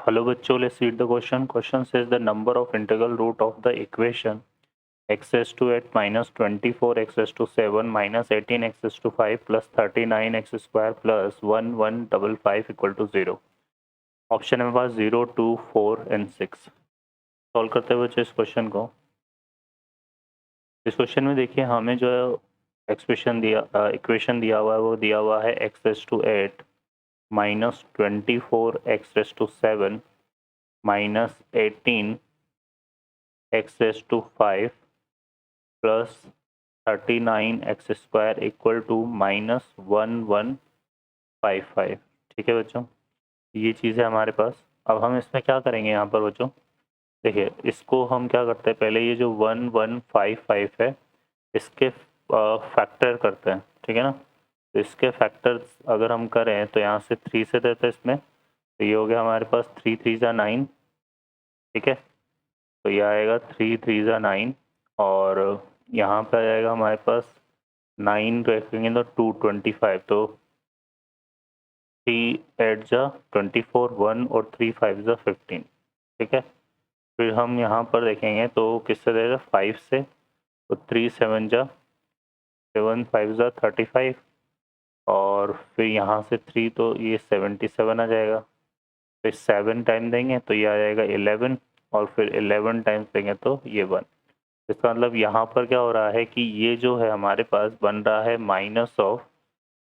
Hello बच्चों, let's read the question. Question says the number of integral root of the equation x raised to 8 minus 24 x raised to 7 minus 18 x raised to 5 plus 39 x square plus 1155 equal to 0. Option है मेरे पास 0, 2, 4 and 6. Solve करते हुए बच्चों इस question को, इस question में देखिए हमें जो एक्सप्रेशन दिया इक्वेशन दिया हुआ है वो दिया हुआ है x raised to 8 minus 24 x raised to 7 minus 18 x raised to 5 plus 39 x square equal to minus 1155. ठीक है बच्चों, ये चीज़ है हमारे पास. अब हम इसमें क्या करेंगे यहाँ पर बच्चों, देखिए इसको हम क्या करते हैं, पहले ये जो 1155 है इसके फैक्टर करते हैं. ठीक है ना, तो इसके फैक्टर्स अगर हम करें तो यहाँ से 3 से देते हैं इसमें, तो ये हो गया हमारे पास 3 3 जा 9. ठीक है, तो ये आएगा 3 3 जा 9 और यहाँ पे आ जाएगा हमारे पास 9 रखेंगे तो 225, तो 3 8 जा 24 1 और 3 5 जा 15. ठीक है, फिर हम यहाँ पर देखेंगे तो किससे देगा 5 से, तो 3 7 जा 7 5 जा 35 और फिर यहाँ से 3 तो ये 77 आ जाएगा. फिर 7 टाइम देंगे तो ये आ जाएगा 11 और फिर 11 टाइम्स देंगे तो ये 1. इसका मतलब यहाँ पर क्या हो रहा है कि ये जो है हमारे पास बन रहा है minus of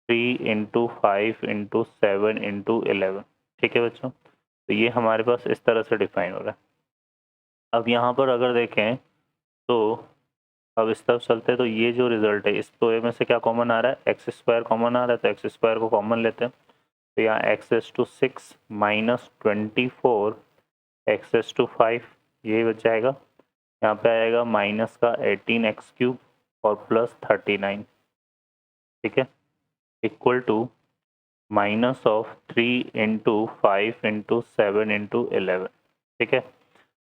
3 into 5 into 7 into 11. ठीक है बच्चों, तो ये हमारे पास इस तरह से डिफाइन हो रहा है. अब यहाँ पर अगर देखें तो अब इस तरफ चलते हैं, तो ये जो रिजल्ट है इस तो में से क्या कॉमन आ रहा है, एक्स स्क्वायर कॉमन आ रहा है, तो एक्स स्क्वायर को कॉमन लेते हैं. तो यहाँ एक्स एस टू 6 माइनस 24 एक्स एस टू 5 यही बच जाएगा. यहाँ पे आएगा माइनस का 18 एक्स क्यूब और प्लस 39. ठीक है, equal to minus of 3 into 5 into 7 into 11. ठीक है,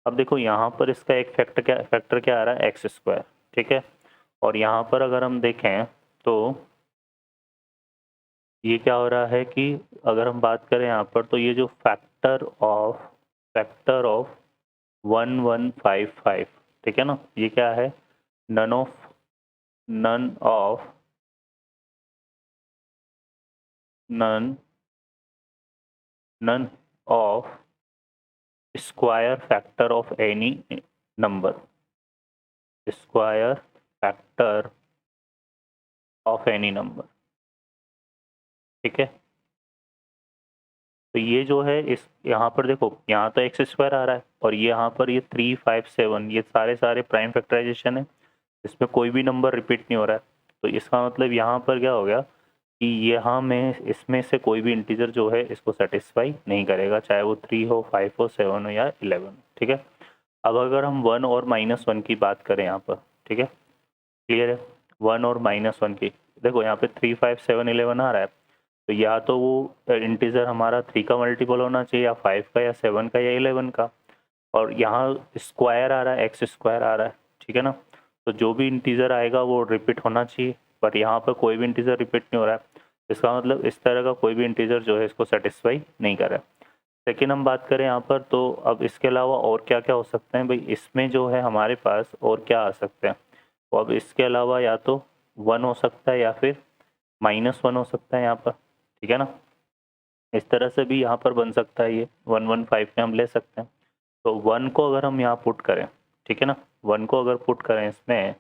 अब देखो यहाँ पर इसका एक फैक्टर क्या आ रहा है, एक्स स्क्वायर. ठीक है, और यहाँ पर अगर हम देखें तो ये क्या हो रहा है कि अगर हम बात करें यहाँ पर तो ये जो फैक्टर ऑफ 1155. ठीक है ना, ये क्या है, none of none of square factor of any number, square factor of any number. ठीक है, तो ये जो है इस यहाँ पर देखो यहाँ तो एक्स स्क्वायर आ रहा है और ये यहाँ पर ये 3 5 7 ये सारे प्राइम फैक्टराइजेशन है, इसमें कोई भी नंबर रिपीट नहीं हो रहा है. तो इसका मतलब यहाँ पर क्या हो गया कि यहाँ में इसमें से कोई भी इंटीजर जो है इसको सेटिस्फाई नहीं करेगा, चाहे वो 3 हो 5 हो 7 हो या 11. ठीक है, अब अगर हम 1 और -1 की बात करें यहाँ पर, ठीक है क्लियर है, 1 और -1 की, देखो यहाँ पे 3 5 7 11 आ रहा है, तो या तो वो इंटीजर हमारा 3 का मल्टीपल होना चाहिए या 5 का या 7 का या 11 का, और यहाँ स्क्वायर आ रहा है, एक्स स्क्वायर आ रहा है. ठीक है ना, तो जो भी इंटीजर आएगा वो रिपीट होना चाहिए, पर यहाँ पर कोई भी इंटीजर रिपीट नहीं हो रहा है. इसका मतलब इस तरह का कोई भी इंटीजर जो है इसको सेटिस्फाई नहीं कर रहा है. सेकेंड हम बात करें यहाँ पर, तो अब इसके अलावा और क्या क्या हो सकते हैं भाई, इसमें जो है हमारे पास और क्या आ सकते हैं, तो अब इसके अलावा या तो 1 हो सकता है या फिर -1 हो सकता है यहाँ पर. ठीक है ना, इस तरह से भी यहाँ पर बन सकता है, ये 115 में हम ले सकते हैं. तो 1 को अगर हम यहाँ पुट करें, ठीक है ना, 1 को अगर पुट करें इसमें,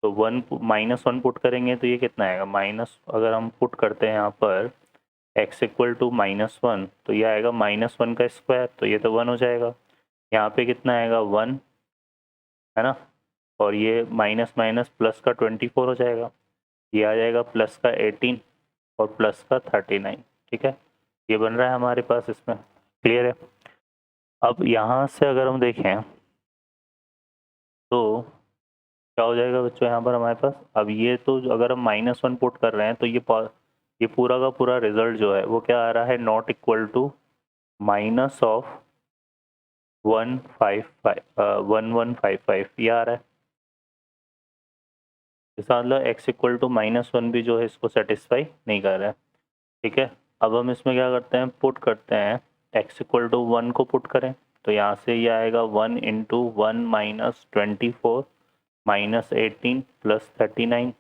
तो 1 -1 पुट करेंगे तो ये कितना आएगा, माइनस अगर हम पुट करते हैं यहाँ पर x इक्वल टू -1, तो ये आएगा -1 का स्क्वायर, तो ये तो 1 हो जाएगा. यहाँ पे कितना आएगा 1, है ना, और ये माइनस माइनस प्लस का 24 हो जाएगा, ये आ जाएगा प्लस का 18 और प्लस का 39. ठीक है, ये बन रहा है हमारे पास इसमें. क्लियर है. अब यहाँ से अगर हम देखें तो क्या हो जाएगा बच्चों यहाँ पर हमारे पास, अब ये तो अगर हम -1 पुट कर रहे हैं तो ये पूरा का पूरा रिजल्ट जो है वो क्या आ रहा है, not equal to minus of 1155 ये आ रहा है. इसका मतलब x इक्वल टू -1 भी जो है इसको सेटिस्फाई नहीं कर रहा है. ठीक है, अब हम इसमें क्या करते हैं, पुट करते हैं x इक्वल टू 1 को पुट करें तो यहाँ से ये आएगा 1 इंटू 1 माइनस 24 माइनस 18 प्लस 39।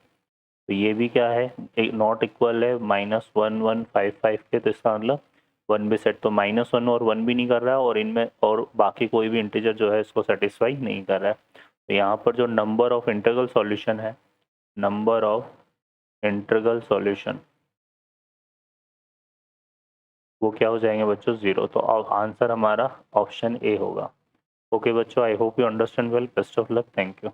तो ये भी क्या है, नॉट इक्वल है -1155 के, तो इसका मतलब 1 भी सेट, तो -1 और 1 भी नहीं कर रहा है और इनमें और बाकी कोई भी इंटीजर जो है इसको सेटिस्फाई नहीं कर रहा है। तो यहाँ पर जो नंबर ऑफ इंटीग्रल सॉल्यूशन है, नंबर ऑफ इंटीग्रल सॉल्यूशन वो क्या हो जाएंगे बच्चों, 0। तो आंसर हमारा ऑप्शन ए होगा। ओके बच्चों, I hope you understand well, best of luck, thank you.